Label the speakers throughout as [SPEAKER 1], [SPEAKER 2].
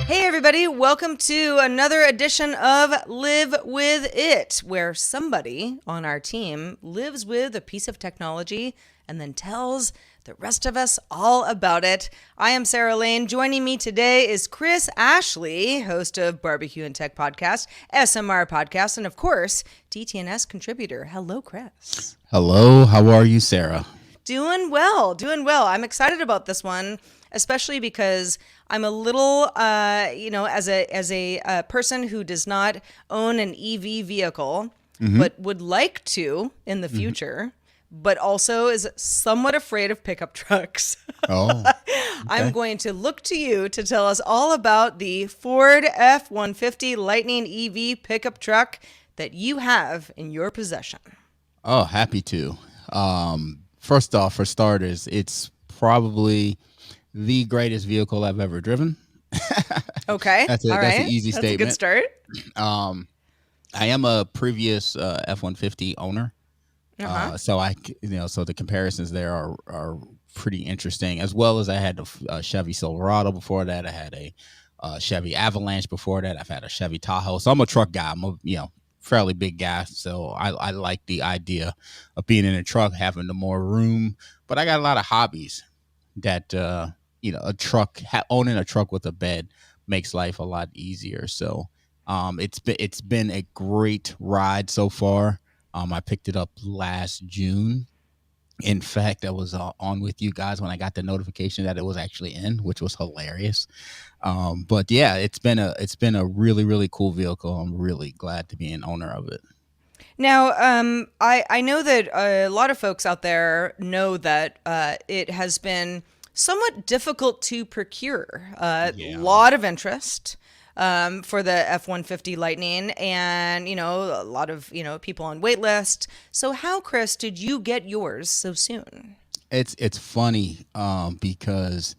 [SPEAKER 1] Hey, everybody, welcome to another edition of Live With It, where somebody on our team lives with a piece of technology and then tells the rest of us all about it. I am Sarah Lane. Joining me today is Chris Ashley, host of BBQ and Tech podcast, SMR podcast, and of course, DTNS contributor. Hello, Chris.
[SPEAKER 2] Hello, how are you, Sarah?
[SPEAKER 1] Doing well, doing well. I'm excited about this one, especially because I'm a little, as a person who does not own an EV vehicle, but would like to in the future, but also is somewhat afraid of pickup trucks.
[SPEAKER 2] Oh,
[SPEAKER 1] I'm going to look to you to tell us all about the Ford F-150 Lightning EV pickup truck that you have in your possession.
[SPEAKER 2] oh, happy to. First off, for starters, it's probably the greatest vehicle I've ever driven.
[SPEAKER 1] Okay,
[SPEAKER 2] That's
[SPEAKER 1] all
[SPEAKER 2] an
[SPEAKER 1] right.
[SPEAKER 2] easy
[SPEAKER 1] That's a good
[SPEAKER 2] statement.
[SPEAKER 1] start.
[SPEAKER 2] I am a previous F-150 owner, so so the comparisons there are pretty interesting. As well as I had a Chevy Silverado before that. I had a Chevy Avalanche before that. I've had a Chevy Tahoe. So I'm a truck guy. I'm a fairly big guy, so I like the idea of being in a truck, having the more room. But I got a lot of hobbies that owning a truck with a bed makes life a lot easier. So it's been a great ride so far. I picked it up last June. In fact, I was on with you guys when I got the notification that it was actually in, which was hilarious. But yeah, it's been a really, really cool vehicle. I'm really glad to be an owner of it.
[SPEAKER 1] Now, I know that a lot of folks out there know that it has been somewhat difficult to procure. A lot of interest for the F-150 Lightning, and a lot of people on wait list. So, how, Chris, did you get yours so soon?
[SPEAKER 2] It's funny because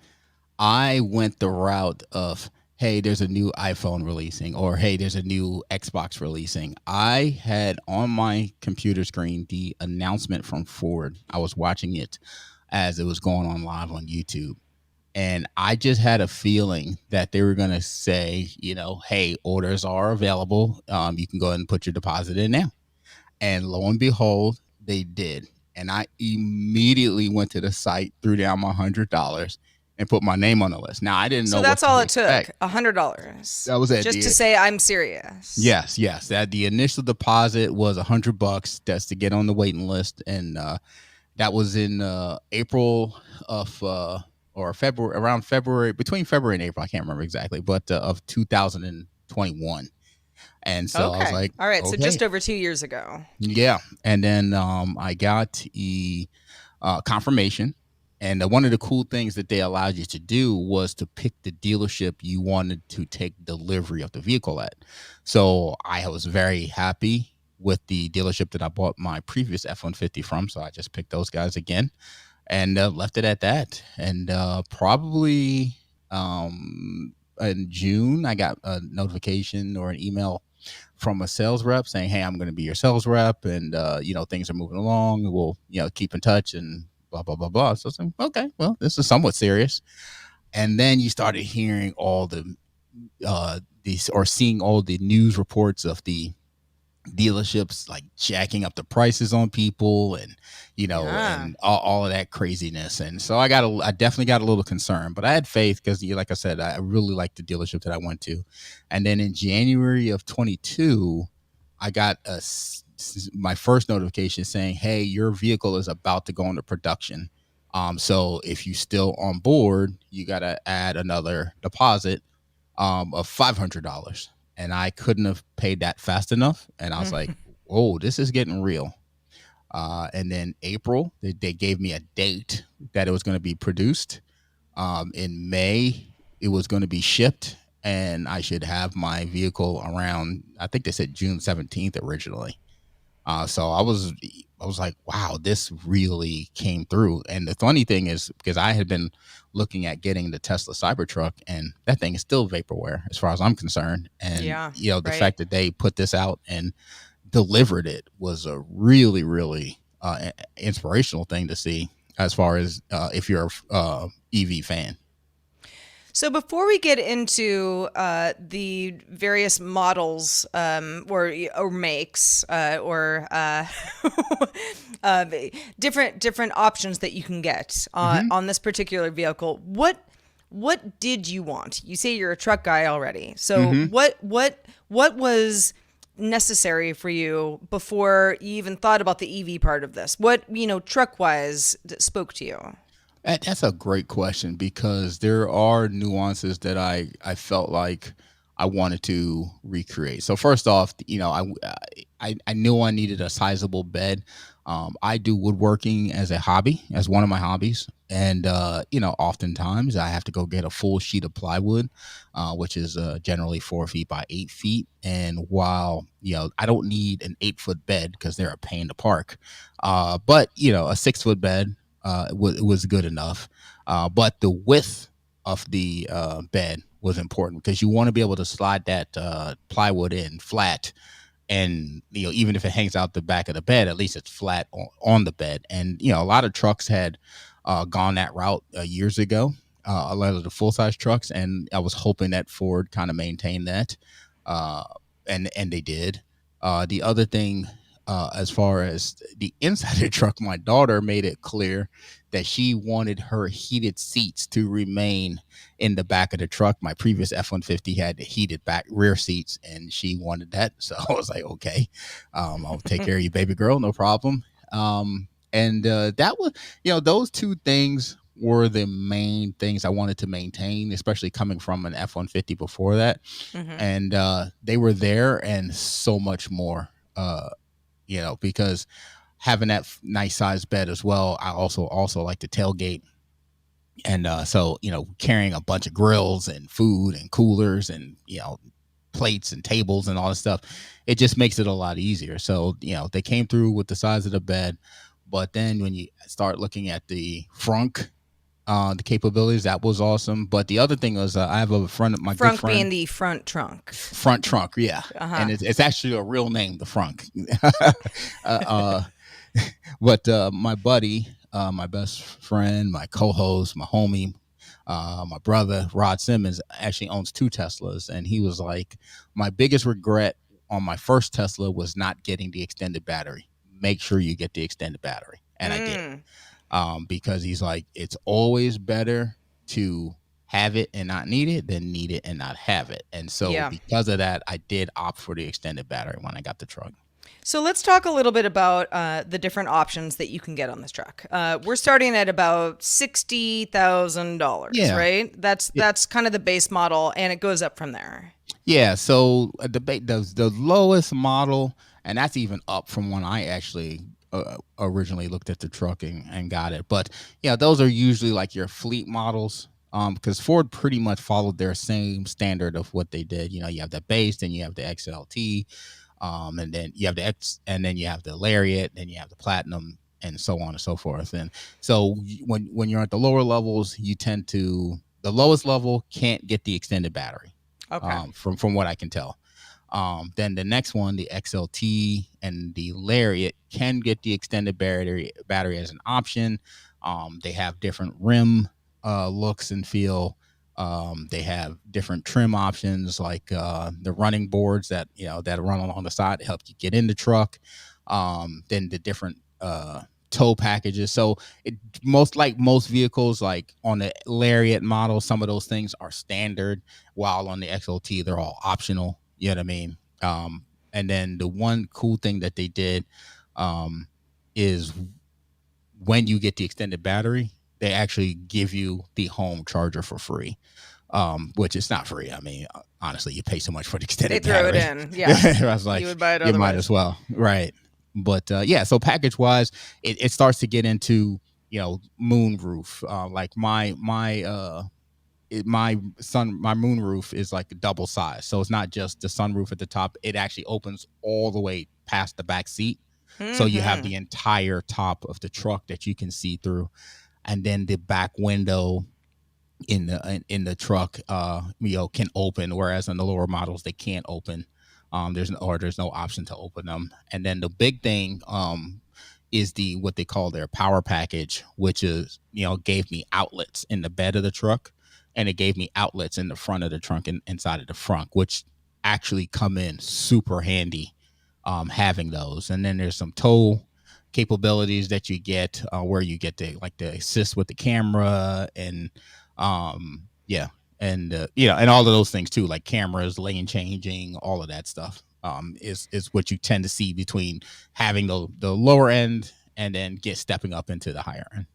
[SPEAKER 2] I went the route of, hey, there's a new iPhone releasing, or hey, there's a new Xbox releasing. I had on my computer screen the announcement from Ford. I was watching it as it was going on live on YouTube. And I just had a feeling that they were going to say, hey, orders are available. You can go ahead and put your deposit in now. And lo and behold, they did. And I immediately went to the site, threw down my $100, and put my name on the list. Now, I didn't know
[SPEAKER 1] So
[SPEAKER 2] what
[SPEAKER 1] that's
[SPEAKER 2] to
[SPEAKER 1] all it
[SPEAKER 2] expect.
[SPEAKER 1] took, $100.
[SPEAKER 2] That was it.
[SPEAKER 1] Just to say I'm serious.
[SPEAKER 2] Yes. That the initial deposit was $100. That's to get on the waiting list, and that was in April of or February, around February, between February and April. I can't remember exactly, but of 2021. And so I was
[SPEAKER 1] Okay.
[SPEAKER 2] like,
[SPEAKER 1] All right. So
[SPEAKER 2] okay.
[SPEAKER 1] just over 2 years ago.
[SPEAKER 2] Yeah. And then I got a confirmation. And one of the cool things that they allowed you to do was to pick the dealership you wanted to take delivery of the vehicle at. So I was very happy with the dealership that I bought my previous F-150 from. So I just picked those guys again and left it at that. And probably in June, I got a notification or an email from a sales rep saying, hey, I'm going to be your sales rep, and things are moving along. We'll keep in touch and blah blah blah blah. So I was like, okay, well, this is somewhat serious. And then you started hearing all the seeing all the news reports of the dealerships like jacking up the prices on people, and and all of that craziness. And so I definitely got a little concerned, but I had faith because, like I said, I really liked the dealership that I went to. And then in January of 22, I got my first notification saying, hey, your vehicle is about to go into production. So if you still on board, you got to add another deposit of $500. And I couldn't have paid that fast enough. And I was like, oh, this is getting real. And then April, they gave me a date that it was going to be produced. In May, it was going to be shipped, and I should have my vehicle around, I think they said June 17th originally. So I was like, wow, this really came through. And the funny thing is, because I had been looking at getting the Tesla Cybertruck, and that thing is still vaporware as far as I'm concerned. And the fact that they put this out and delivered it was a really, really inspirational thing to see, as far as if you're a EV fan.
[SPEAKER 1] So before we get into the various models or makes uh, different options that you can get
[SPEAKER 2] Hmm.
[SPEAKER 1] on this particular vehicle, what did you want? You say you're a truck guy already. So
[SPEAKER 2] Hmm.
[SPEAKER 1] what was necessary for you before you even thought about the EV part of this? What, truck wise spoke to you?
[SPEAKER 2] That's a great question because there are nuances that I felt like I wanted to recreate. So first off, I knew I needed a sizable bed. I do woodworking as a hobby, as one of my hobbies, and oftentimes I have to go get a full sheet of plywood, which is generally 4 feet by 8 feet. And while I don't need an 8 foot bed because they're a pain to park, but a 6 foot bed was good enough. But the width of the bed was important because you want to be able to slide that plywood in flat, and even if it hangs out the back of the bed, at least it's flat on the bed. And a lot of trucks had gone that route years ago. A lot of the full size trucks, and I was hoping that Ford kind of maintained that, uh, and they did. The other thing, as far as the inside of the truck, my daughter made it clear that she wanted her heated seats to remain in the back of the truck. My previous F-150 had the heated back rear seats, and she wanted that. So I was like, okay, I'll take care of you, baby girl, no problem. And that was, those two things were the main things I wanted to maintain, especially coming from an F-150 before that.
[SPEAKER 1] Mm-hmm.
[SPEAKER 2] And they were there and so much more, because having that nice size bed as well. I also like to tailgate, and so carrying a bunch of grills and food and coolers and plates and tables and all this stuff, it just makes it a lot easier. So they came through with the size of the bed, but then when you start looking at the frunk, the capabilities, that was awesome. But the other thing was, I have a friend, my good
[SPEAKER 1] Frunk being
[SPEAKER 2] friend.
[SPEAKER 1] the front trunk.
[SPEAKER 2] Front trunk, yeah.
[SPEAKER 1] Uh-huh.
[SPEAKER 2] And it's actually a real name, the frunk. uh, but my buddy, my best friend, my co-host, my homie, my brother Rod Simmons actually owns two Teslas, and he was like, my biggest regret on my first Tesla was not getting the extended battery. Make sure you get the extended battery, and I did.
[SPEAKER 1] Mm.
[SPEAKER 2] Because he's like, it's always better to have it and not need it than need it and not have it. And so
[SPEAKER 1] Yeah.
[SPEAKER 2] because of that, I did opt for the extended battery when I got the truck.
[SPEAKER 1] So let's talk a little bit about the different options that you can get on this truck. We're starting at about $60,000,
[SPEAKER 2] Yeah.
[SPEAKER 1] right? That's kind of the base model, and it goes up from there.
[SPEAKER 2] Yeah, so the lowest model, and that's even up from when I actually originally looked at the truck and got it. But yeah, those are usually like your fleet models. Because Ford pretty much followed their same standard of what they did. You have the base, then you have the XLT, and then you have the X, and then you have the Lariat, then you have the Platinum, and so on and so forth. And so when you're at the lower levels, you tend to the lowest level can't get the extended battery,
[SPEAKER 1] Okay.
[SPEAKER 2] from what I can tell. Then the next one, the XLT and the Lariat, can get the extended battery as an option. They have different rim looks and feel. They have different trim options, like the running boards that run along the side to help you get in the truck. Then the different tow packages. So most vehicles, like on the Lariat model, some of those things are standard, while on the XLT they're all optional. You know what I mean? And then the one cool thing that they did, is when you get the extended battery, they actually give you the home charger for free. Which is not free. I mean, honestly, you pay so much for the
[SPEAKER 1] They
[SPEAKER 2] extended
[SPEAKER 1] throw it
[SPEAKER 2] battery.
[SPEAKER 1] in. Yeah.
[SPEAKER 2] I was like,
[SPEAKER 1] You would buy it
[SPEAKER 2] you might as
[SPEAKER 1] otherwise.
[SPEAKER 2] well, right? But yeah, so package wise, it starts to get into moon roof. Like my moon roof is like a double size, so it's not just the sunroof at the top. It actually opens all the way past the back seat, so you have
[SPEAKER 1] Mm-hmm.
[SPEAKER 2] the entire top of the truck that you can see through, and then the back window in the truck can open, whereas on the lower models they can't open. There's no option to open them. And then the big thing is the what they call their power package, which is gave me outlets in the bed of the truck, and it gave me outlets in the front of the trunk and inside of the front, which actually come in super handy, having those. And then there's some tow capabilities that you get, where you get to like to assist with the camera and yeah, and and all of those things too, like cameras, lane changing, all of that stuff. Is what you tend to see between having the lower end and then get stepping up into the higher end.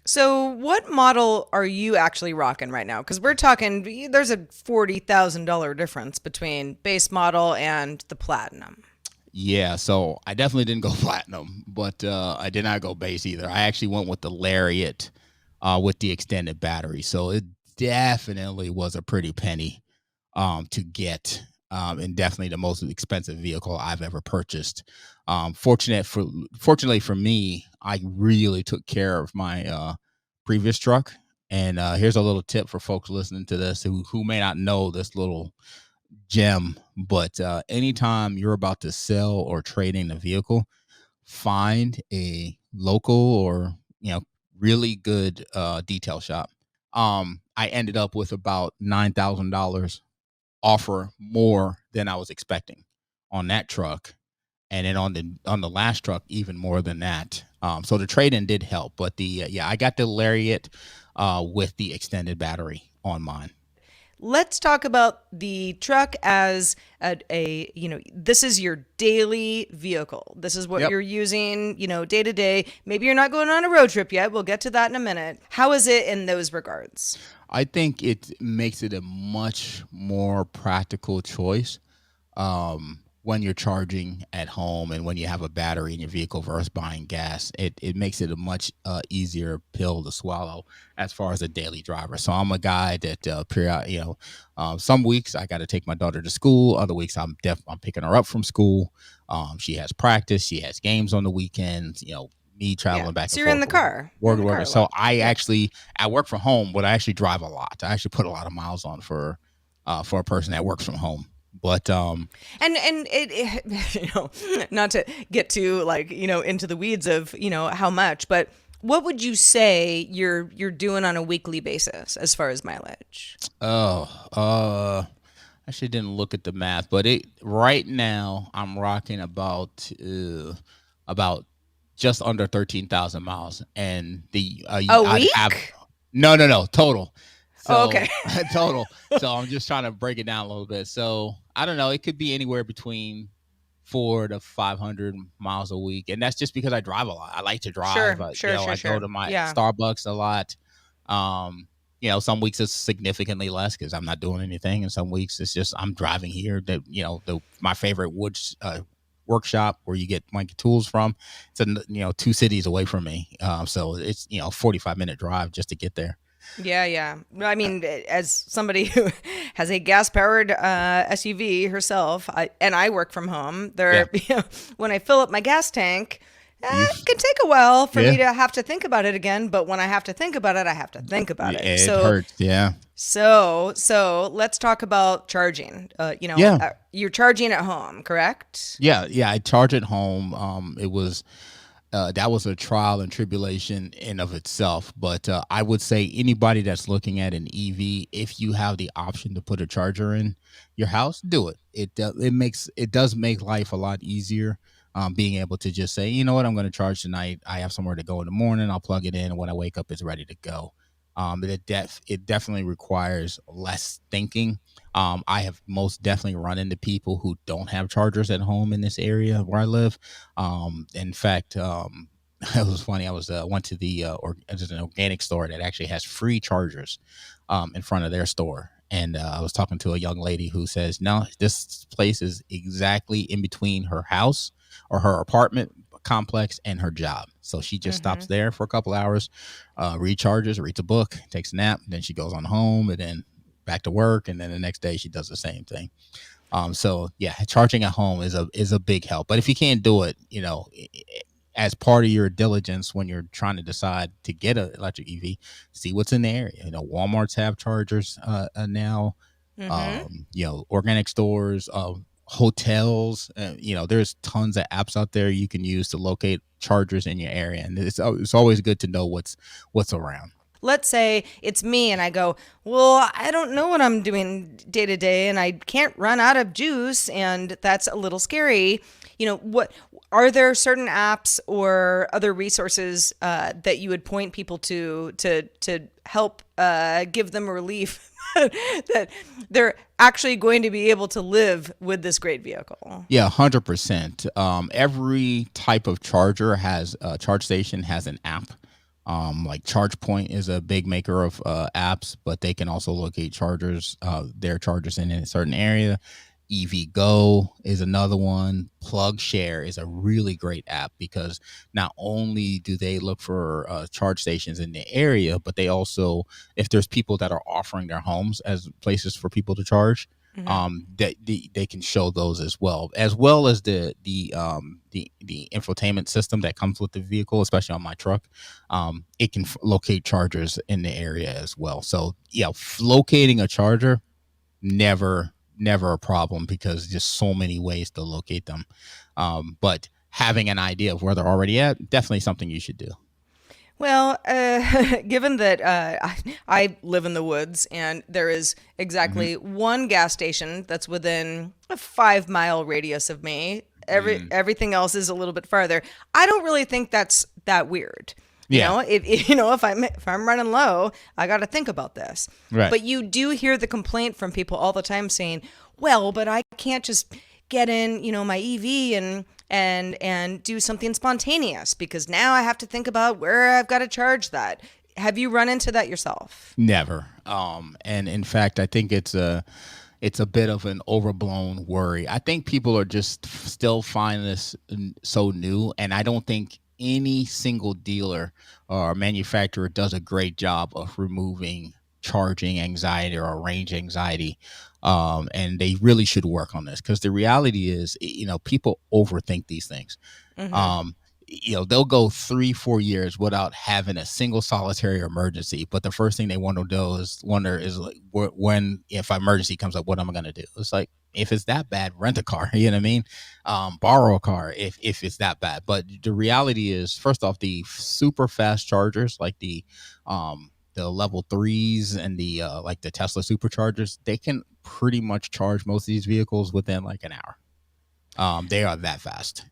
[SPEAKER 1] So, what model are you actually rocking right now? Because we're talking, there's a $40,000 difference between base model and the platinum.
[SPEAKER 2] Yeah, so I definitely didn't go platinum, but I did not go base either. I actually went with the Lariat, with the extended battery. So it definitely was a pretty penny, to get, and definitely the most expensive vehicle I've ever purchased. Fortunately for me, I really took care of my previous truck. And here's a little tip for folks listening to this who may not know this little gem, but anytime you're about to sell or trade in a vehicle, find a local or really good detail shop. I ended up with about $9,000 offer more than I was expecting on that truck, and then on the last truck even more than that. So the trade in did help, but the yeah, I got the Lariat with the extended battery on mine.
[SPEAKER 1] Let's talk about the truck as this is your daily vehicle. This is what
[SPEAKER 2] Yep.
[SPEAKER 1] you're using, day to day. Maybe you're not going on a road trip yet. We'll get to that in a minute. How is it in those regards?
[SPEAKER 2] I think it makes it a much more practical choice, when you're charging at home and when you have a battery in your vehicle versus buying gas. It makes it a much easier pill to swallow as far as a daily driver. So I'm a guy that some weeks I got to take my daughter to school. Other weeks I'm picking her up from school. She has practice. She has games on the weekends. Me
[SPEAKER 1] Yeah.
[SPEAKER 2] traveling back
[SPEAKER 1] So
[SPEAKER 2] and
[SPEAKER 1] you're in
[SPEAKER 2] forth
[SPEAKER 1] the
[SPEAKER 2] for
[SPEAKER 1] car. You're in
[SPEAKER 2] work,
[SPEAKER 1] the car
[SPEAKER 2] work.
[SPEAKER 1] a
[SPEAKER 2] So
[SPEAKER 1] lot. Yeah.
[SPEAKER 2] I work from home, but I actually drive a lot. I actually put a lot of miles on for a person that works from home. But
[SPEAKER 1] And not to get too into the weeds of how much, but what would you say you're doing on a weekly basis as far as mileage?
[SPEAKER 2] oh, actually didn't look at the math, but it right now I'm rocking about just under 13,000 miles, and
[SPEAKER 1] A
[SPEAKER 2] I'd have
[SPEAKER 1] week?
[SPEAKER 2] no total.
[SPEAKER 1] Oh, okay.
[SPEAKER 2] So total. So I'm just trying to break it down a little bit. So I don't know. It could be anywhere between 400 to 500 miles a week, and that's just because I drive a lot. I like to drive.
[SPEAKER 1] Sure, sure, sure,
[SPEAKER 2] I go
[SPEAKER 1] sure.
[SPEAKER 2] to my
[SPEAKER 1] Yeah.
[SPEAKER 2] Starbucks a lot. Um, some weeks it's significantly less because I'm not doing anything, and some weeks it's just I'm driving here. My favorite wood workshop where you get my tools from. It's 2 cities away from me. So it's 45-minute drive just to get there.
[SPEAKER 1] Yeah, yeah. I mean, as somebody who has a gas-powered SUV herself, I work from home.
[SPEAKER 2] Yeah.
[SPEAKER 1] When I fill up my gas tank,
[SPEAKER 2] You
[SPEAKER 1] it can take a while for me
[SPEAKER 2] Yeah.
[SPEAKER 1] to have to think about it again. But when I have to think about it, I have to think about it.
[SPEAKER 2] It
[SPEAKER 1] So,
[SPEAKER 2] hurts. Yeah.
[SPEAKER 1] so let's talk about charging.
[SPEAKER 2] Yeah.
[SPEAKER 1] You're charging at home, correct?
[SPEAKER 2] Yeah. Yeah. I charge at home. It was that was a trial and tribulation in of itself. But I would say anybody that's looking at an EV, if you have the option to put a charger in your house, do it. It does make life a lot easier. Being able to just say, you know what, I'm going to charge tonight. I have somewhere to go in the morning. I'll plug it in, and when I wake up, it's ready to go. It definitely requires less thinking. I have most definitely run into people who don't have chargers at home in this area where I live. In fact, it was funny. I was went to there's an organic store that actually has free chargers in front of their store, and I was talking to a young lady who says, "No, this place is exactly in between her house or her apartment complex and her job. So she just
[SPEAKER 1] Mm-hmm.
[SPEAKER 2] stops there for a couple hours, recharges, reads a book, takes a nap, then she goes on home, and then back to work, and then the next day she does the same thing. So yeah, charging at home is a big help. But if you can't do it, as part of your diligence when you're trying to decide to get an electric EV, see what's in the area. Walmart's have chargers now.
[SPEAKER 1] Mm-hmm.
[SPEAKER 2] Organic stores, hotels. There's tons of apps out there you can use to locate chargers in your area, and it's always good to know what's around.
[SPEAKER 1] let's say it's me and I go, well, I don't know what I'm doing day to day and I can't run out of juice and that's a little scary. What are there certain apps or other resources that you would point people to help give them relief that they're actually going to be able to live with this great vehicle?
[SPEAKER 2] Yeah, 100%. Every type of charger has a charge station has an app. Like ChargePoint is a big maker of apps, but they can also locate chargers, their chargers in a certain area. EV is another one. PlugShare is a really great app because not only do they look for charge stations in the area, but they also, if there's people that are offering their homes as places for people to charge, that they can show those as well as the infotainment system that comes with the vehicle, especially on my truck. It can locate chargers in the area as well. So yeah, locating a charger, never a problem because just so many ways to locate them. But having an idea of where they're already at, definitely something you should do.
[SPEAKER 1] Well, given that I live in the woods and there is exactly one gas station that's within a 5 mile radius of me, everything else is a little bit farther. I don't really think that's that weird.
[SPEAKER 2] Yeah.
[SPEAKER 1] If I'm running low, I got to think about this.
[SPEAKER 2] Right.
[SPEAKER 1] But you do hear the complaint from people all the time saying, "Well, but I can't just get in, my EV and do something spontaneous because now I have to think about where I've got to charge that." Have you run into that yourself?
[SPEAKER 2] Never. And in fact, I think it's a bit of an overblown worry. I think people are just still finding this so new, and I don't think any single dealer or manufacturer does a great job of removing charging anxiety or range anxiety. And they really should work on this because the reality is, people overthink these things. Um, they'll go 3-4 years without having a single solitary emergency, but the first thing they want to do is wonder is like when if an emergency comes up, what am I going to do? It's like, if it's that bad, rent a car. You know what I mean? Borrow a car if it's that bad. But the reality is, first off, the super fast chargers like the level 3s and the like the Tesla superchargers, they can pretty much charge most of these vehicles within like an hour. They are that fast.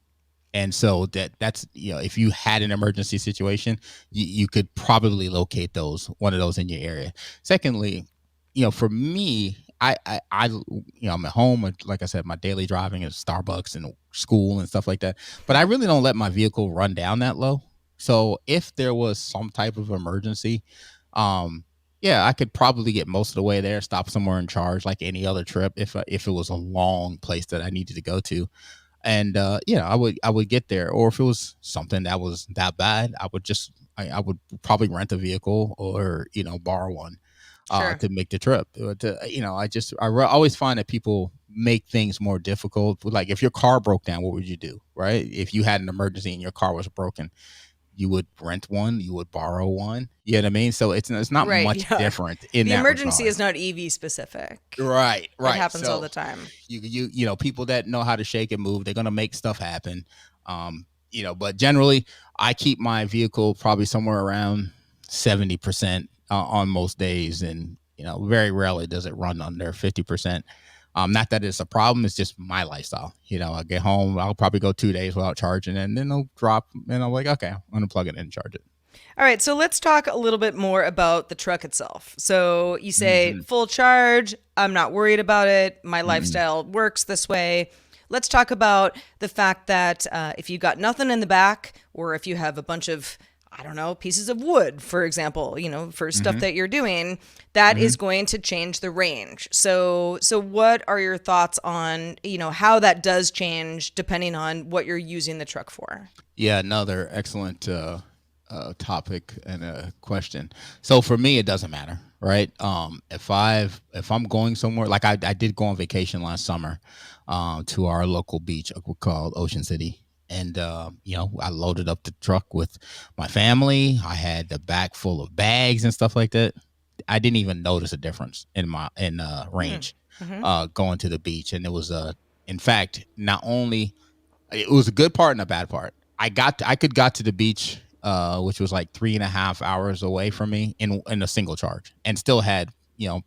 [SPEAKER 2] And so that's if you had an emergency situation, you could probably locate one of those in your area. Secondly, for me, I'm at home. Like I said, my daily driving is Starbucks and school and stuff like that. But I really don't let my vehicle run down that low. So if there was some type of emergency, yeah, I could probably get most of the way there, stop somewhere and charge like any other trip if it was a long place that I needed to go to. And I would get there. Or if it was something that was that bad, I would probably rent a vehicle or borrow one
[SPEAKER 1] Sure.
[SPEAKER 2] to make the trip. But always find that people make things more difficult. Like if your car broke down, what would you do, right? If you had an emergency and your car was broken, you would rent one, you would borrow one. You know what I mean? So it's not
[SPEAKER 1] Right.
[SPEAKER 2] much
[SPEAKER 1] Yeah.
[SPEAKER 2] different in
[SPEAKER 1] The
[SPEAKER 2] that
[SPEAKER 1] emergency
[SPEAKER 2] regard.
[SPEAKER 1] is not EV specific.
[SPEAKER 2] Right,
[SPEAKER 1] It
[SPEAKER 2] right.
[SPEAKER 1] happens all
[SPEAKER 2] So
[SPEAKER 1] the time.
[SPEAKER 2] people that know how to shake and move, they're gonna make stuff happen. But generally, I keep my vehicle probably somewhere around 70% on most days, and very rarely does it run under 50%. Not that it's a problem; it's just my lifestyle. I get home, I'll probably go 2 days without charging, and then it'll drop, and I'm like, okay, I'm gonna plug it in and charge it.
[SPEAKER 1] All right, so let's talk a little bit more about the truck itself. So you say
[SPEAKER 2] Mm-hmm.
[SPEAKER 1] full charge, I'm not worried about it. My
[SPEAKER 2] Mm-hmm.
[SPEAKER 1] lifestyle works this way. Let's talk about the fact that if you got nothing in the back, or if you have a bunch of, I don't know, pieces of wood, for example, for stuff
[SPEAKER 2] Mm-hmm.
[SPEAKER 1] that you're doing, that
[SPEAKER 2] Mm-hmm.
[SPEAKER 1] is going to change the range. So what are your thoughts on, how that does change depending on what you're using the truck for?
[SPEAKER 2] Yeah, another excellent topic and a question. So for me, it doesn't matter, right? If I'm going somewhere, like I did go on vacation last summer, to our local beach called Ocean City, and I loaded up the truck with my family. I had the back full of bags and stuff like that. I didn't even notice a difference in range
[SPEAKER 1] Mm-hmm.
[SPEAKER 2] going to the beach, and it was in fact, not only it was a good part and a bad part. I could got to the beach which was like 3.5 hours away from me in a single charge, and still had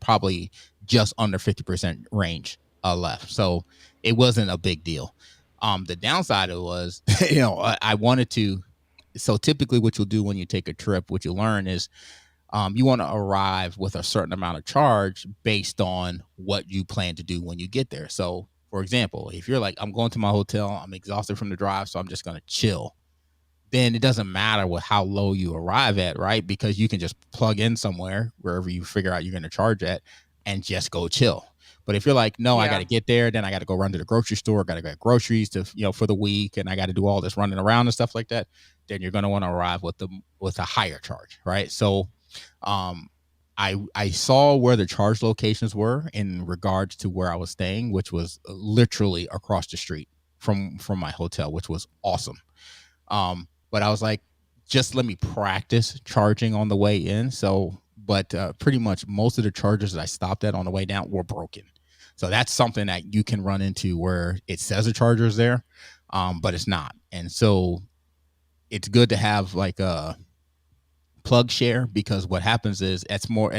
[SPEAKER 2] probably just under 50% range left. So it wasn't a big deal. The downside of it was, I wanted to. So typically, what you'll do when you take a trip, what you learn is you want to arrive with a certain amount of charge based on what you plan to do when you get there. So, for example, if you're like, I'm going to my hotel, I'm exhausted from the drive, so I'm just going to chill, then it doesn't matter what how low you arrive at, right? Because you can just plug in somewhere wherever you figure out you're going to charge at and just go chill. But if you're like, no, I got
[SPEAKER 1] Yeah.
[SPEAKER 2] to get there, then I got to go run to the grocery store, got to get groceries to for the week, and I got to do all this running around and stuff like that, then you're going to want to arrive with a higher charge, right? So, um, I saw where the charge locations were in regards to where I was staying, which was literally across the street from my hotel, which was awesome. But I was like, just let me practice charging on the way in. So, but pretty much most of the chargers that I stopped at on the way down were broken. So that's something that you can run into where it says a charger is there, but it's not. And so it's good to have like a plug share, because what happens is that's more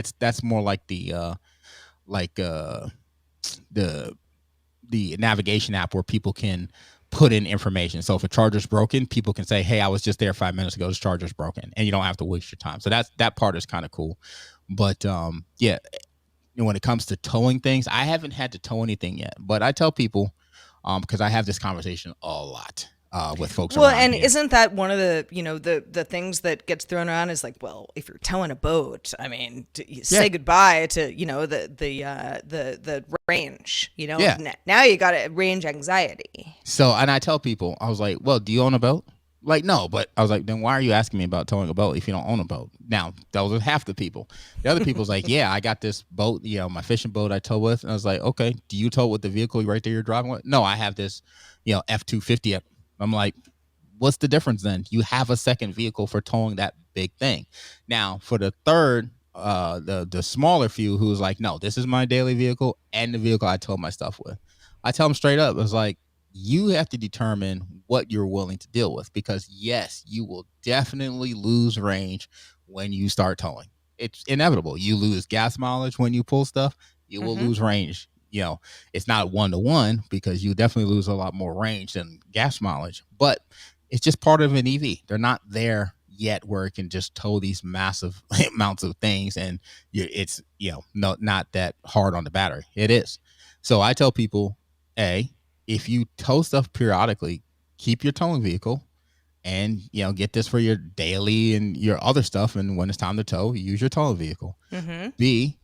[SPEAKER 2] like like uh the the navigation app where people can put in information. So if a charger's broken, people can say, "Hey, I was just there 5 minutes ago. This charger's broken," and you don't have to waste your time. So that part is kind of cool. But yeah, when it comes to towing things, I haven't had to tow anything yet. But I tell people, because I have this conversation a lot with folks
[SPEAKER 1] Well,
[SPEAKER 2] around
[SPEAKER 1] and
[SPEAKER 2] here.
[SPEAKER 1] isn't that one of the, the things that gets thrown around is like, well, if you're towing a boat, I mean,
[SPEAKER 2] Yeah,
[SPEAKER 1] say goodbye to, the range,
[SPEAKER 2] yeah.
[SPEAKER 1] Now you got a range anxiety.
[SPEAKER 2] So, and I tell people, I was like, well, do you own a boat? Like, no, but I was like, then why are you asking me about towing a boat if you don't own a boat? Now, those are half the people. The other people's like, yeah, I got this boat, my fishing boat I tow with. And I was like, okay, do you tow with the vehicle right there you're driving with? No, I have this, F-250. I'm like, what's the difference then? You have a second vehicle for towing that big thing. Now, for the third, the smaller few who's like, no, this is my daily vehicle and the vehicle I tow my stuff with. I tell them straight up, it's like, you have to determine what you're willing to deal with, because yes, you will definitely lose range when you start towing. It's inevitable. You lose gas mileage when you pull stuff, you will
[SPEAKER 1] Mm-hmm.
[SPEAKER 2] lose range. It's not 1 to 1, because you definitely lose a lot more range than gas mileage, but it's just part of an EV. They're not there yet where it can just tow these massive amounts of things, and it's not that hard on the battery. It is. So I tell people, if you tow stuff periodically, keep your towing vehicle, and get this for your daily and your other stuff. And when it's time to tow, use your towing vehicle.
[SPEAKER 1] Mm-hmm.
[SPEAKER 2] B,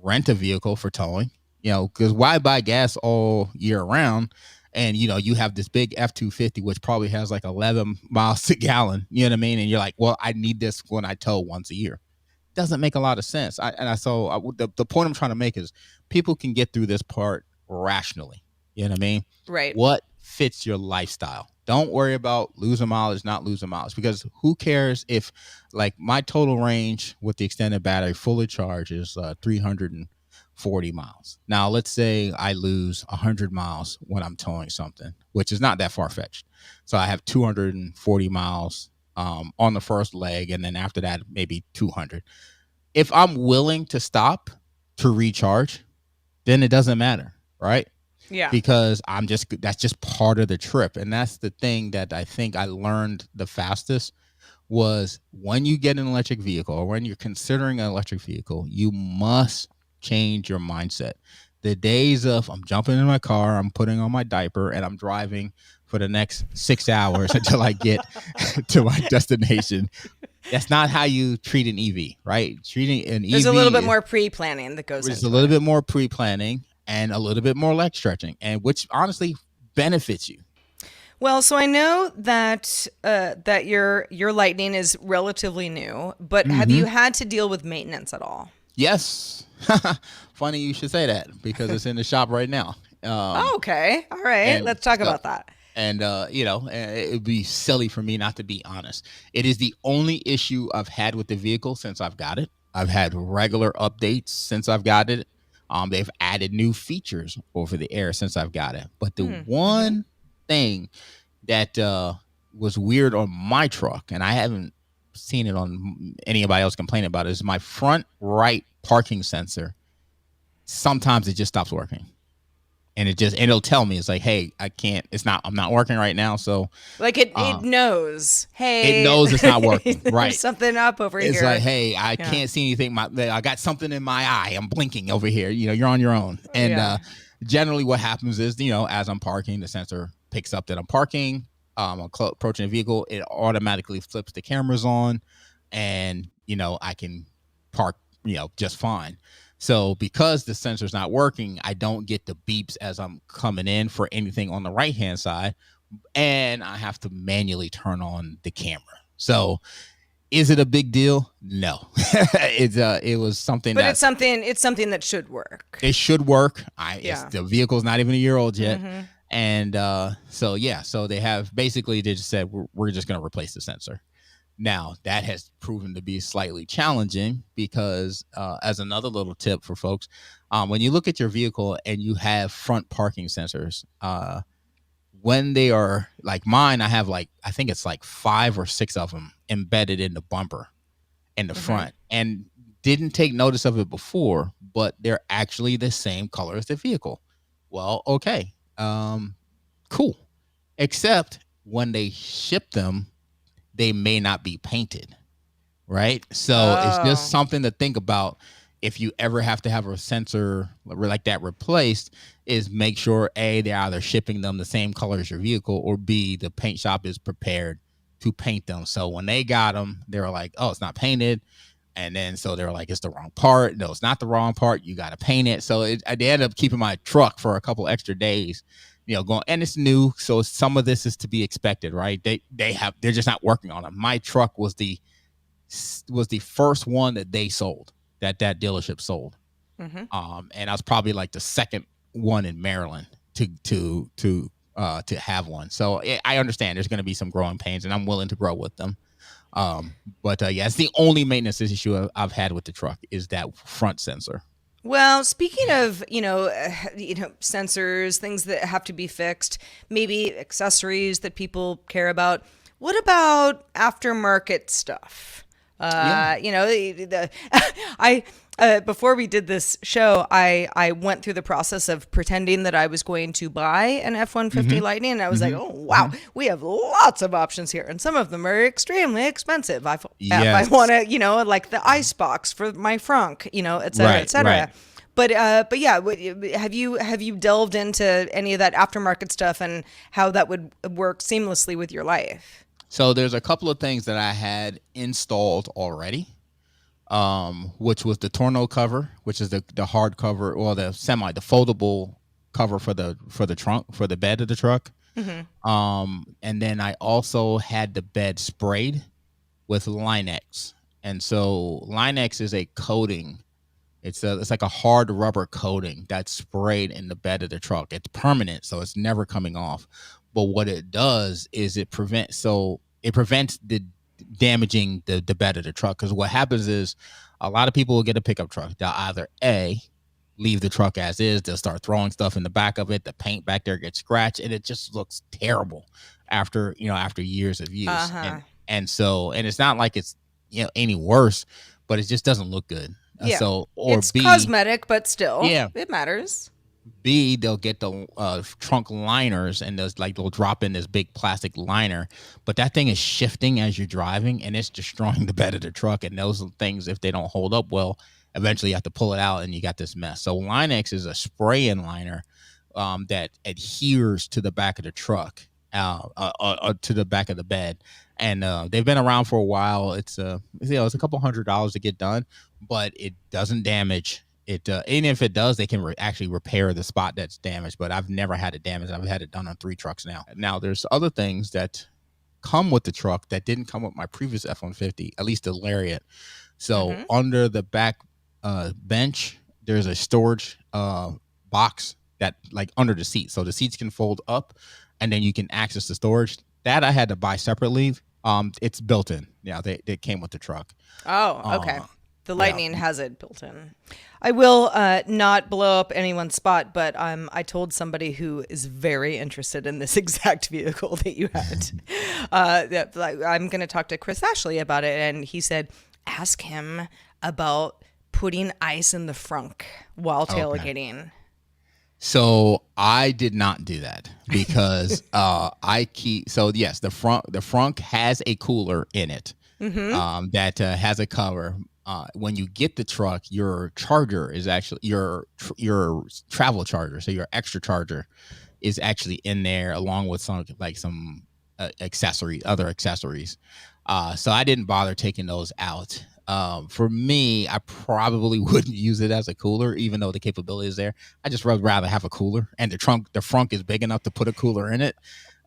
[SPEAKER 2] rent a vehicle for towing. Because why buy gas all year round? And you have this big F-250, which probably has like 11 miles a gallon. You know what I mean? And you're like, well, I need this when I tow once a year. Doesn't make a lot of sense. The point I'm trying to make is people can get through this part rationally. You know what I mean?
[SPEAKER 1] Right.
[SPEAKER 2] What fits your lifestyle? Don't worry about losing mileage, not losing mileage, because who cares if, like, my total range with the extended battery fully charged is 340 miles. Now, let's say I lose 100 miles when I'm towing something, which is not that far fetched. So I have 240 miles on the first leg, and then after that, maybe 200. If I'm willing to stop to recharge, then it doesn't matter, right?
[SPEAKER 1] Yeah.
[SPEAKER 2] Because that's just part of the trip. And that's the thing that I think I learned the fastest, was when you get an electric vehicle, or when you're considering an electric vehicle, you must change your mindset. The days of, I'm jumping in my car, I'm putting on my diaper, and I'm driving for the next 6 hours until I get to my destination. That's not how you treat an EV, right? Treating an
[SPEAKER 1] There's
[SPEAKER 2] EV,
[SPEAKER 1] a little bit more pre-planning that goes
[SPEAKER 2] there's a
[SPEAKER 1] into
[SPEAKER 2] little
[SPEAKER 1] it.
[SPEAKER 2] bit more pre-planning and a little bit more leg stretching, and which honestly benefits you.
[SPEAKER 1] Well, so I know that that your Lightning is relatively new, but have
[SPEAKER 2] Mm-hmm.
[SPEAKER 1] you had to deal with maintenance at all?
[SPEAKER 2] Yes. Funny you should say that, because it's in the shop right now.
[SPEAKER 1] Oh, okay. All right.
[SPEAKER 2] And
[SPEAKER 1] Let's talk
[SPEAKER 2] so,
[SPEAKER 1] about that.
[SPEAKER 2] and it would be silly for me not to be honest. It is the only issue I've had with the vehicle since I've got it. I've had regular updates since I've got it. They've added new features over the air since I've got it. But the
[SPEAKER 1] Mm-hmm.
[SPEAKER 2] one thing that was weird on my truck, and I haven't seen it on anybody else complaining about it, is my front right parking sensor. Sometimes it just stops working. And it'll tell me, it's like, hey, I'm not working right now. So
[SPEAKER 1] like it knows,
[SPEAKER 2] it
[SPEAKER 1] hey,
[SPEAKER 2] knows it's not working.
[SPEAKER 1] there's
[SPEAKER 2] Right.
[SPEAKER 1] something up over
[SPEAKER 2] It's
[SPEAKER 1] here.
[SPEAKER 2] like, hey, I can't see anything. I got something in my eye. I'm blinking over here. You're on your own. And generally what happens is, as I'm parking, the sensor picks up that I'm parking. I'm approaching a vehicle. It automatically flips the cameras on, and, I can park, just fine. So because the sensor's not working, I don't get the beeps as I'm coming in for anything on the right-hand side, and I have to manually turn on the camera. So is it a big deal? No. It was something
[SPEAKER 1] but it's something that should work.
[SPEAKER 2] It should work. The vehicle's not even a year old yet.
[SPEAKER 1] Mm-hmm.
[SPEAKER 2] And so they just said, we're just going to replace the sensor. Now, that has proven to be slightly challenging because, as another little tip for folks, when you look at your vehicle and you have front parking sensors, when they are like mine, I have I think it's 5 or 6 of them embedded in the bumper in the front, and didn't take notice of it before, but they're actually the same color as the vehicle. Well, okay, cool. Except when they ship them, they may not be painted, right? So it's just something to think about. If you ever have to have a sensor like that replaced, is make sure A, they're either shipping them the same color as your vehicle, or B, the paint shop is prepared to paint them. So when they got them, they were like, oh, it's not painted. And then so they were like, it's the wrong part. No, it's not the wrong part. You got to paint it. So they ended up keeping my truck for a couple extra days, going, and it's new. So some of this is to be expected, right? They're just not working on it. My truck was the first one that they sold, that dealership sold. And I was probably the second one in Maryland to have one. So I understand there's going to be some growing pains, and I'm willing to grow with them. But it's the only maintenance issue I've had with the truck, is that front sensor.
[SPEAKER 1] Well, speaking of, sensors, things that have to be fixed, maybe accessories that people care about. What about aftermarket stuff? Before we did this show, I went through the process of pretending that I was going to buy an F-150 Lightning, and I was like, oh, wow, we have lots of options here, and some of them are extremely expensive. If I want to, like the ice box for my frunk, et cetera, et cetera. Right. But yeah, have you delved into any of that aftermarket stuff and how that would work seamlessly with your life?
[SPEAKER 2] So there's a couple of things that I had installed already, which was the tonneau cover, which is the hard cover, or the foldable cover for the trunk, for the bed of the truck. And then I also had the bed sprayed with Line-X. And so Line-X is a coating. It's like a hard rubber coating that's sprayed in the bed of the truck. It's permanent, so it's never coming off. But what it does is it prevents the damaging the bed of the truck. Because what happens is, a lot of people will get a pickup truck. They'll either A, leave the truck as is. They'll start throwing stuff in the back of it. The paint back there gets scratched, and it just looks terrible after years of use. And so it's not like it's any worse, but it just doesn't look good.
[SPEAKER 1] Yeah.
[SPEAKER 2] Or
[SPEAKER 1] it's
[SPEAKER 2] B,
[SPEAKER 1] cosmetic, but still,
[SPEAKER 2] yeah,
[SPEAKER 1] it matters.
[SPEAKER 2] B, they'll get the trunk liners, and they'll drop in this big plastic liner, but that thing is shifting as you're driving, and it's destroying the bed of the truck. And those things, if they don't hold up well, eventually you have to pull it out, and you got this mess. So Line-X is a spray-in liner that adheres to the back of the truck, to the back of the bed. And they've been around for a while. It's it's a couple $100 to get done, but it doesn't damage it. Even if it does, they can actually repair the spot that's damaged. But I've never had it damaged. I've had it done on 3 trucks now. Now there's other things that come with the truck that didn't come with my previous F-150, at least the Lariat. So under the back bench, there's a storage box that under the seat, so the seats can fold up, and then you can access the storage. That I had to buy separately. It's built in. Yeah, they came with the truck.
[SPEAKER 1] Oh, okay. The
[SPEAKER 2] Yeah.
[SPEAKER 1] Lightning has it built in. I will not blow up anyone's spot, but I told somebody who is very interested in this exact vehicle that you had. That like, I'm going to talk to Chris Ashley about it, and he said, ask him about putting ice in the frunk while tailgating.
[SPEAKER 2] So I did not do that because yes, the frunk has a cooler in it that has a cover. When you get the truck, your charger is actually your travel charger, so your extra charger is actually in there along with some other accessories. So I didn't bother taking those out. For me, I probably wouldn't use it as a cooler, even though the capability is there. I just would rather have a cooler, and the frunk is big enough to put a cooler in it.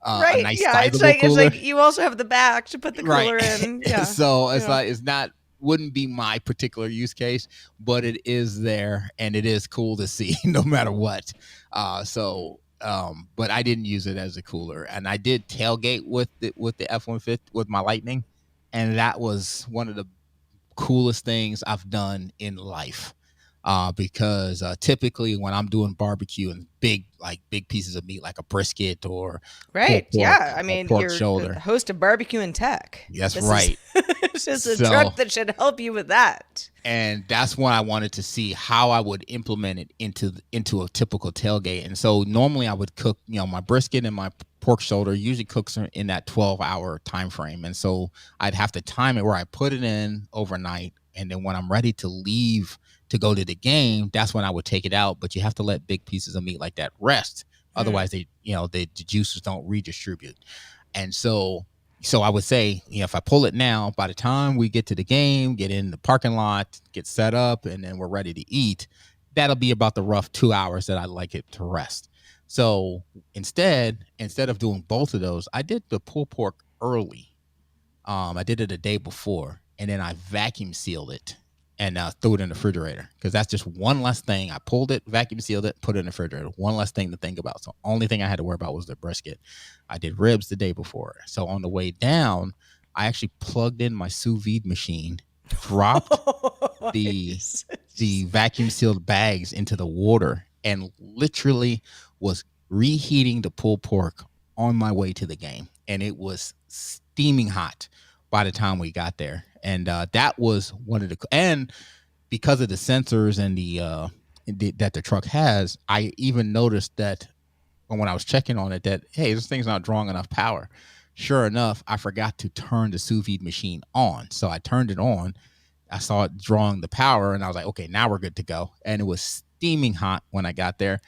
[SPEAKER 2] A nice sizable cooler.
[SPEAKER 1] It's like you also have the back to put the cooler in. Yeah.
[SPEAKER 2] So it's not wouldn't be my particular use case, but it is there and it is cool to see no matter what. But I didn't use it as a cooler, and I did tailgate with the F-150 with my Lightning, and that was one of the coolest things I've done in life. Because typically when I'm doing barbecue and big pieces of meat like a brisket or
[SPEAKER 1] right, yeah, I mean
[SPEAKER 2] pork
[SPEAKER 1] you're
[SPEAKER 2] shoulder.
[SPEAKER 1] the host of BBQ and Tech.
[SPEAKER 2] That's right.
[SPEAKER 1] This is a truck that should help you with that.
[SPEAKER 2] And that's when I wanted to see how I would implement it into a typical tailgate. And so normally I would cook, my brisket and my pork shoulder usually cooks in that 12-hour time frame. And so I'd have to time it where I put it in overnight, and then when I'm ready to leave to go to the game, that's when I would take it out. But you have to let big pieces of meat like that rest. Otherwise the juices don't redistribute. And so I would say, if I pull it now, by the time we get to the game, get in the parking lot, get set up, and then we're ready to eat, that'll be about the rough 2 hours that I'd like it to rest. So instead of doing both of those, I did the pulled pork early. I did it a day before, and then I vacuum sealed it and threw it in the refrigerator, because that's just one less thing. I pulled it, vacuum sealed it, put it in the refrigerator. One less thing to think about. So only thing I had to worry about was the brisket. I did ribs the day before. So on the way down, I actually plugged in my sous vide machine, dropped the vacuum sealed bags into the water, and literally was reheating the pulled pork on my way to the game. And it was steaming hot by the time we got there. And that was one of and because of the sensors and that the truck has, I even noticed that when I was checking on it that, hey, this thing's not drawing enough power. Sure enough, I forgot to turn the sous vide machine on. So I turned it on. I saw it drawing the power, and I was like, okay, now we're good to go. And it was steaming hot when I got there.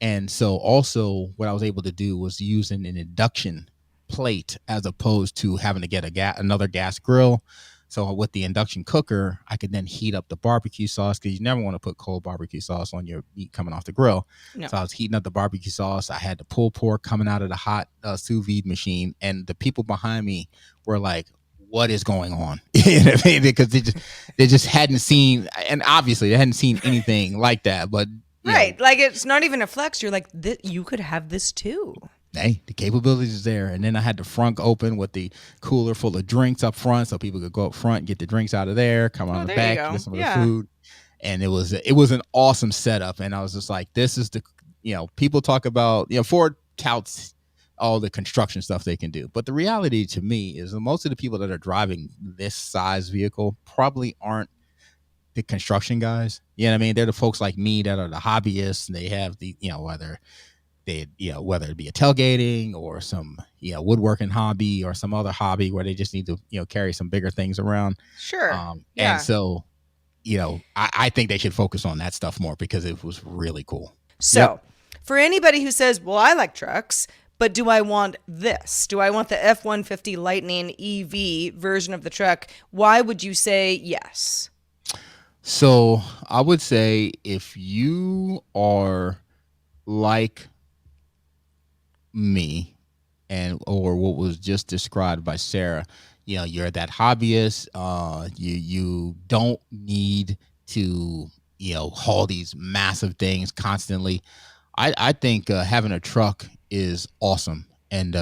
[SPEAKER 2] And so also what I was able to do was using an induction plate as opposed to having to get another gas grill. So with the induction cooker, I could then heat up the barbecue sauce, because you never want to put cold barbecue sauce on your meat coming off the grill. No. So I was heating up the barbecue sauce. I had the pulled pork coming out of the hot sous vide machine, and the people behind me were like, what is going on? You know what I mean? Because they just hadn't seen, and obviously they hadn't seen anything like that. But
[SPEAKER 1] right, like it's not even a flex. You're like, you could have this too.
[SPEAKER 2] Hey, the capabilities is there. And then I had the front open with the cooler full of drinks up front, so people could go up front, get the drinks out of there, come on the back, get some of the food. And it was an awesome setup. And I was just like, this is people talk about, Ford touts all the construction stuff they can do. But the reality to me is that most of the people that are driving this size vehicle probably aren't the construction guys. You know what I mean? They're the folks like me that are the hobbyists, and they have the, whether it be a tailgating or some, woodworking hobby or some other hobby where they just need to, carry some bigger things around.
[SPEAKER 1] Sure.
[SPEAKER 2] And so, I think they should focus on that stuff more, because it was really cool.
[SPEAKER 1] So for anybody who says, well, I like trucks, but do I want this? Do I want the F-150 Lightning EV version of the truck? Why would you say yes?
[SPEAKER 2] So I would say if you are like me, or what was just described by Sarah, you're that hobbyist, you don't need to haul these massive things constantly. I think having a truck is awesome and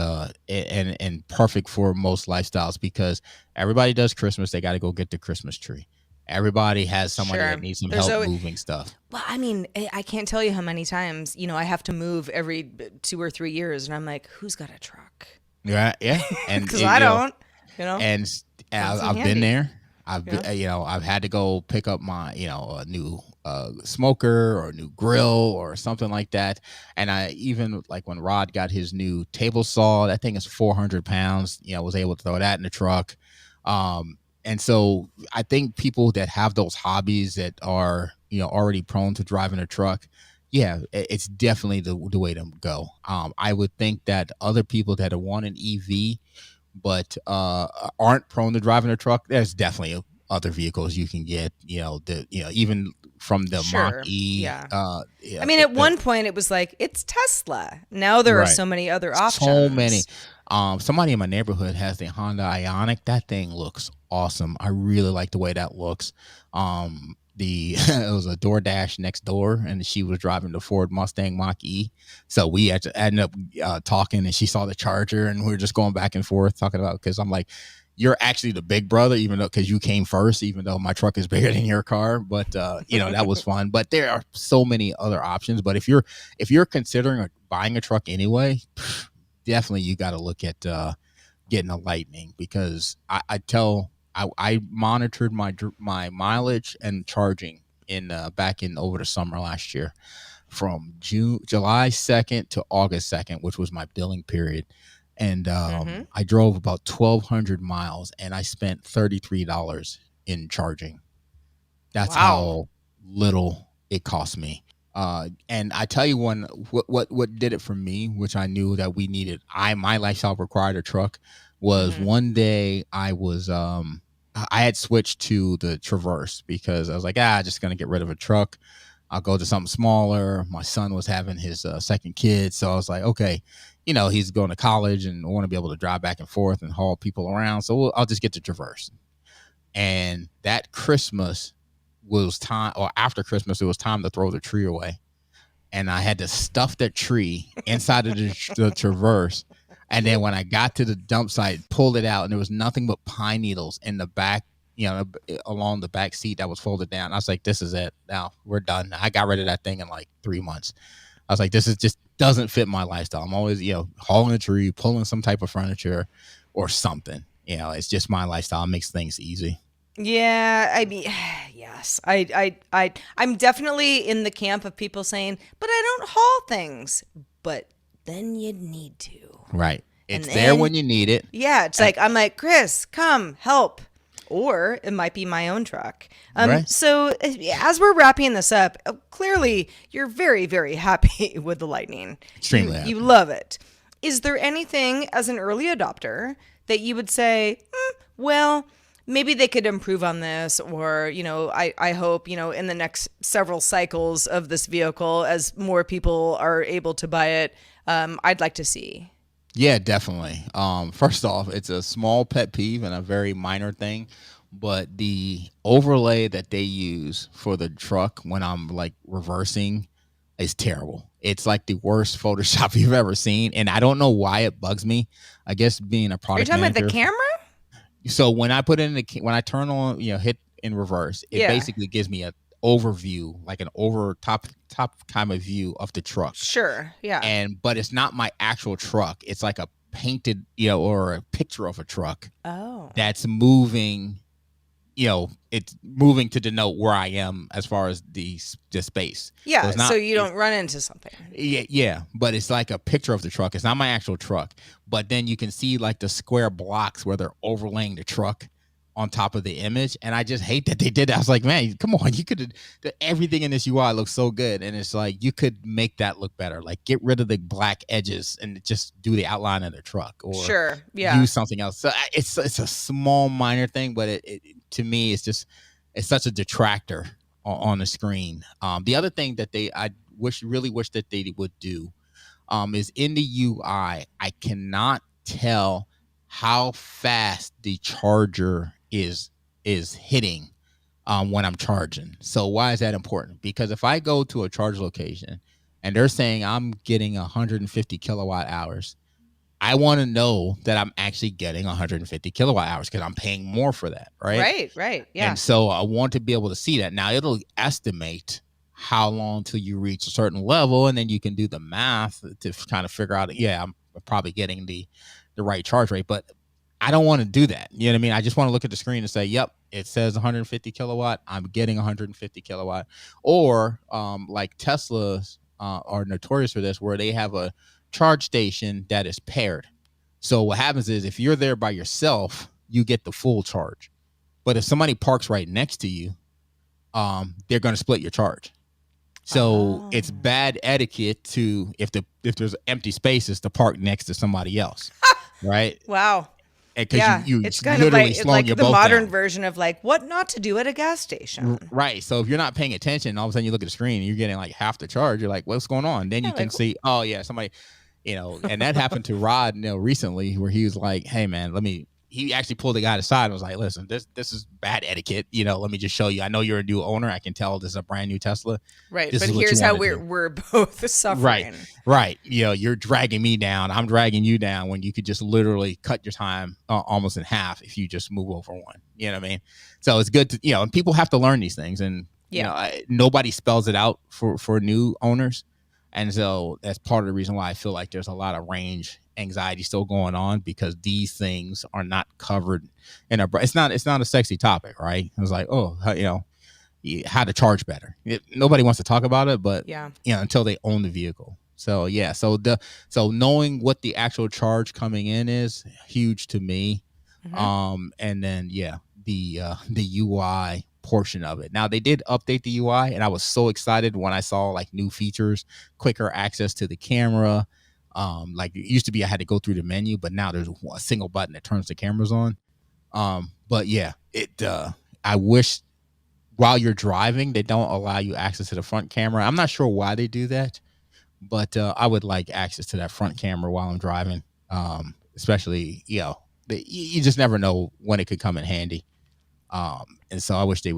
[SPEAKER 2] perfect for most lifestyles, because everybody does Christmas. They got to go get the Christmas tree. Everybody has somebody that
[SPEAKER 1] Sure.
[SPEAKER 2] needs some
[SPEAKER 1] There's
[SPEAKER 2] help
[SPEAKER 1] always,
[SPEAKER 2] moving stuff.
[SPEAKER 1] well, I mean, I can't tell you how many times, I have to move every 2 or 3 years, and I'm like, who's got a truck?
[SPEAKER 2] Yeah, yeah, and
[SPEAKER 1] Because I don't,
[SPEAKER 2] and
[SPEAKER 1] comes in
[SPEAKER 2] I've been
[SPEAKER 1] handy.
[SPEAKER 2] there. I've
[SPEAKER 1] Yeah.
[SPEAKER 2] I've had to go pick up my a new smoker or a new grill or something like that. And I even like when Rod got his new table saw, that thing is 400 pounds. Was able to throw that in the truck. And so I think people that have those hobbies that are already prone to driving a truck, yeah, it's definitely the way to go. I would think that other people that want an EV but aren't prone to driving a truck, there's definitely other vehicles you can get. Even from the Mach
[SPEAKER 1] Sure.
[SPEAKER 2] E.
[SPEAKER 1] Yeah. I
[SPEAKER 2] Yeah,
[SPEAKER 1] mean, at one point it was like, it's Tesla. Now there are
[SPEAKER 2] right.
[SPEAKER 1] so many other
[SPEAKER 2] So many.
[SPEAKER 1] options.
[SPEAKER 2] Somebody in my neighborhood has the Honda Ioniq. That thing looks awesome. I really like the way that looks. The it was a DoorDash next door, and she was driving the Ford Mustang Mach E. So we had to ended up talking, and she saw the Charger, and we were just going back and forth talking about because I'm like, you're actually the big brother, even though because you came first, even though my truck is bigger than your car. But that was fun. But there are so many other options. But if you're considering buying a truck anyway, definitely you got to look at getting a Lightning because I monitored my mileage and charging in back in over the summer last year from July 2nd to August 2nd, which was my billing period. And
[SPEAKER 1] Mm-hmm.
[SPEAKER 2] I drove about 1,200 miles and I spent $33 in charging. That's
[SPEAKER 1] Wow.
[SPEAKER 2] how little it cost me. And I tell you what did it for me, which I knew that we needed. My lifestyle required a truck. Was
[SPEAKER 1] Mm-hmm.
[SPEAKER 2] one day I had switched to the Traverse because I was like, just gonna get rid of a truck. I'll go to something smaller. My son was having his second kid, so I was like, okay, he's going to college and I want to be able to drive back and forth and haul people around. So I'll just get the Traverse. And that Christmas was time, or after Christmas, it was time to throw the tree away. And I had to stuff that tree inside of the Traverse. And then when I got to the dump site, pulled it out, and there was nothing but pine needles in the back, along the back seat that was folded down. I was like, this is it. Now we're done. I got rid of that thing in like 3 months. I was like, this is just doesn't fit my lifestyle. I'm always, hauling a tree, pulling some type of furniture or something. It's just my lifestyle. It makes things easy.
[SPEAKER 1] Yeah, I mean, yes, I'm definitely in the camp of people saying, "But I don't haul things." But then you'd need to,
[SPEAKER 2] Right.
[SPEAKER 1] and
[SPEAKER 2] It's there
[SPEAKER 1] then
[SPEAKER 2] when you need it.
[SPEAKER 1] yeah, it's like I'm like, Chris, come help, or it might be my own truck.
[SPEAKER 2] Right.
[SPEAKER 1] So as we're wrapping this up, clearly you're very, very happy with the Lightning.
[SPEAKER 2] Extremely
[SPEAKER 1] You
[SPEAKER 2] happy.
[SPEAKER 1] love it. Is there anything as an early adopter that you would say, well, maybe they could improve on this, or I hope in the next several cycles of this vehicle, as more people are able to buy it, I'd like to see.
[SPEAKER 2] Yeah, definitely. First off, it's a small pet peeve and a very minor thing, but the overlay that they use for the truck when I'm like reversing is terrible. It's like the worst Photoshop you've ever seen, and I don't know why it bugs me. I guess being a
[SPEAKER 1] Are you
[SPEAKER 2] product
[SPEAKER 1] talking about the
[SPEAKER 2] manager.
[SPEAKER 1] camera?
[SPEAKER 2] So when I put in when I turn on, hit in reverse, it
[SPEAKER 1] Yeah,
[SPEAKER 2] basically gives me an overview, like an over top kind of view of the truck.
[SPEAKER 1] sure. Yeah.
[SPEAKER 2] But it's not my actual truck. It's like a painted, or a picture of a truck
[SPEAKER 1] Oh.
[SPEAKER 2] that's moving. It's moving to denote where I am as far as the space. So
[SPEAKER 1] Yeah,
[SPEAKER 2] it's
[SPEAKER 1] so
[SPEAKER 2] not.
[SPEAKER 1] you don't run into something.
[SPEAKER 2] Yeah, but it's like a picture of the truck. It's not my actual truck. But then you can see like the square blocks where they're overlaying the truck on top of the image, and I just hate that they did that. I was like, man, come on, you could everything in this UI looks so good, and it's like you could make that look better. Like get rid of the black edges and just do the outline of the truck, or
[SPEAKER 1] Sure. Yeah.
[SPEAKER 2] use something else. So it's a small minor thing, but it to me it's such a detractor on the screen. The other thing that I really wish that they would do is in the UI. I cannot tell how fast the charger is hitting when I'm charging. So why is that important? Because if I go to a charge location and they're saying I'm getting 150 kilowatt hours, I want to know that I'm actually getting 150 kilowatt hours because I'm paying more for that, right?
[SPEAKER 1] Right. Yeah.
[SPEAKER 2] And so I want to be able to see that. Now it'll estimate how long till you reach a certain level, and then you can do the math to kind of figure out, yeah, I'm probably getting the right charge rate. But I don't want to do that. You know what I mean? I just want to look at the screen and say, yep, it says 150 kilowatt. I'm getting 150 kilowatt. Or like Teslas are notorious for this, where they have a charge station that is paired. So what happens is if you're there by yourself, you get the full charge. But if somebody parks right next to you, they're going to split your charge. So it's bad etiquette to if there's empty spaces to park next to somebody else, right?
[SPEAKER 1] Wow.
[SPEAKER 2] Because you
[SPEAKER 1] it's kind
[SPEAKER 2] literally
[SPEAKER 1] of
[SPEAKER 2] slowing
[SPEAKER 1] like
[SPEAKER 2] your
[SPEAKER 1] the
[SPEAKER 2] boat
[SPEAKER 1] modern
[SPEAKER 2] down.
[SPEAKER 1] version of like what not to do at a gas station.
[SPEAKER 2] Right. So if you're not paying attention, all of a sudden you look at the screen and you're getting like half the charge. You're like, what's going on? Then you can see, oh yeah, somebody, and that happened to Rod, recently, where he was like, hey man, he actually pulled the guy aside and was like, listen, this is bad etiquette. Let me just show you. I know you're a new owner. I can tell this is a brand new Tesla.
[SPEAKER 1] Right.
[SPEAKER 2] This
[SPEAKER 1] but here's how we're both suffering.
[SPEAKER 2] Right. You're dragging me down. I'm dragging you down when you could just literally cut your time almost in half if you just move over one. You know what I mean? So it's good to, and people have to learn these things. And, nobody spells it out for new owners. And so that's part of the reason why I feel like there's a lot of range anxiety still going on, because these things are not covered in it's not a sexy topic, right? It was like, how to charge better. Nobody wants to talk about it, but until they own the vehicle. So so knowing what the actual charge coming in is huge to me. Mm-hmm. And then the UI portion of it. Now they did update the UI, and I was so excited when I saw like new features, quicker access to the camera. Like it used to be I had to go through the menu, but now there's a single button that turns the cameras on. But yeah, I wish while you're driving, they don't allow you access to the front camera. I'm not sure why they do that, but I would like access to that front camera while I'm driving. Especially, you just never know when it could come in handy. And so I wish they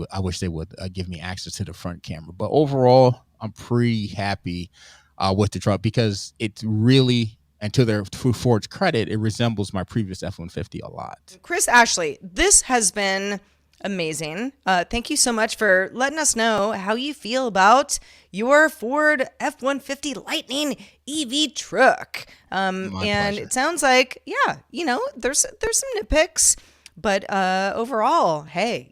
[SPEAKER 2] would give me access to the front camera. But overall, I'm pretty happy with the truck, because it's really, and to Ford's credit, it resembles my previous F-150 a lot.
[SPEAKER 1] Chris Ashley, this has been amazing. Thank you so much for letting us know how you feel about your Ford F-150 Lightning EV truck. And pleasure. It sounds like, there's some nitpicks, but overall, hey,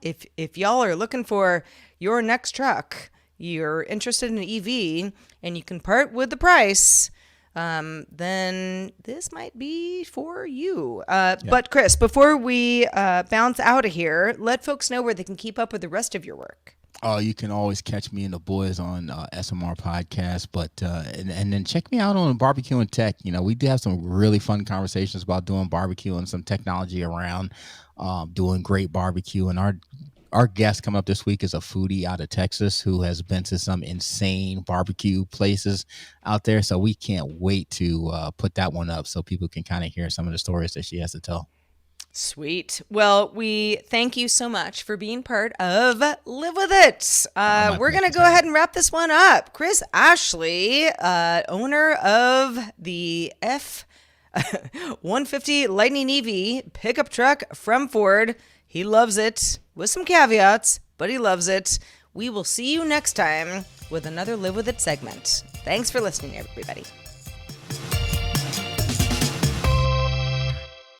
[SPEAKER 1] if y'all are looking for your next truck, you're interested in an EV, and you can part with the price, then this might be for you. But Chris, before we bounce out of here, let folks know where they can keep up with the rest of your work.
[SPEAKER 2] You can always catch me and the boys on SMR podcast, but and then check me out on BBQ and Tech. We do have some really fun conversations about doing barbecue and some technology around doing great barbecue. And our guest coming up this week is a foodie out of Texas who has been to some insane barbecue places out there. So we can't wait to put that one up so people can kind of hear some of the stories that she has to tell.
[SPEAKER 1] Sweet. Well, we thank you so much for being part of Live With It. We're going to go ahead and wrap this one up. Chris Ashley, owner of the F-150 Lightning EV pickup truck from Ford. He loves it, with some caveats, but he loves it. We will see you next time with another Live With It segment. Thanks for listening, everybody.